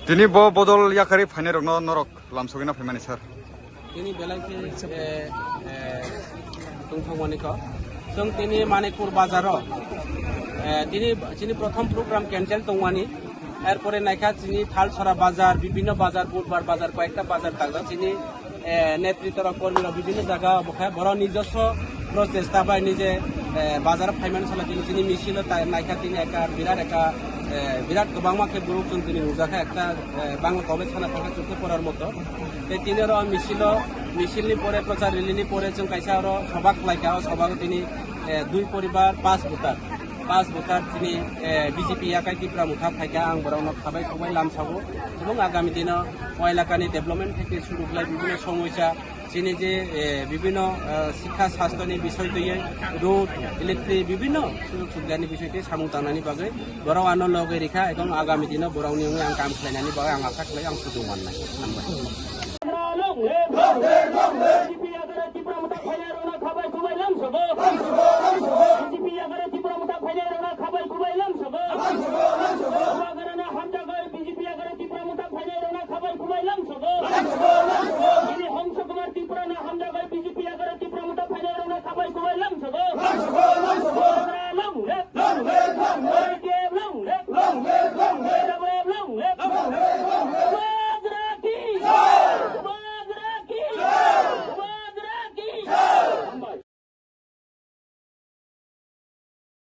Dini bo bodol yakari fine rok no norok lamsogina famani sir. Ini belai tungthangmani ko song tini Manikpur bazaro tini prothom program cancel tongmani এরপরে নাইকা চিনি থালছড়া বাজার বিভিন্ন বাজার বুধবার বাজার কয়েকটা বাজার থাকলো চিনি নেতৃত্বর কর্মীরা বিভিন্ন জায়গা বখায় বড় নিজস্ব প্রচেষ্টা বা নিজে বাজার ফাইমেন্ট চলা তিনি মিছিল নাইকা তিনি বিরাট গোবাংমাকে গুরুত্ব তিনি উজাখা একটা বাংলা কবে থানা থাকা চোখে পড়ার মতো তিনিরও মিছিলনি পরে প্রচার রেলিনি পরে जों কাইসা আরো সবাক লাইকা সবাক তিনি 2 পরিবার 5 ভোটার তিনি বিজেপি একাই ত্রিপুরা মুঠা ফাইকা আং বরাवनो খাবাই খবাই লামসাবো এবং আগামী দিনে এলাকানি ডেভেলপমেন্ট থেকে শুরু করে বিভিন্ন সমস্যা যিনি যে বিভিন্ন শিক্ষা স্বাস্থ্যনি বিষয় দিয়ে রোড ইলেকট্রিক বিভিন্ন সুযোগ সুবিধানি বিষয়টি সামু তানানি বাগৈ বরাव আনো লগে রেখা এবং আগামী দিনে বরাवनि আং কাম খালাयनानि বাগै আং আশা খালাই আं সুযোग मोननाय